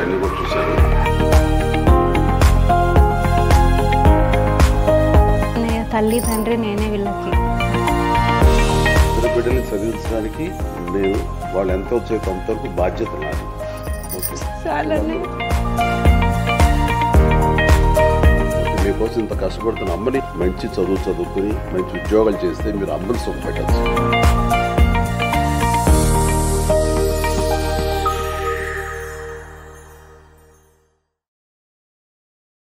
అన్నీ కూడా చూశాను. తల్లి తండ్రి నేనే వీళ్ళకి. ఇద్దరు బిడ్డల్ని చదివించడానికి నేను వాళ్ళు ఎంత వచ్చేది అంతవరకు బాధ్యత నాది. మీకోసం ఇంత కష్టపడుతున్న అమ్మని మంచి చదువుకుని మంచి ఉద్యోగాలు చేస్తే మీరు అమ్మని సుఖపెట్టచ్చు.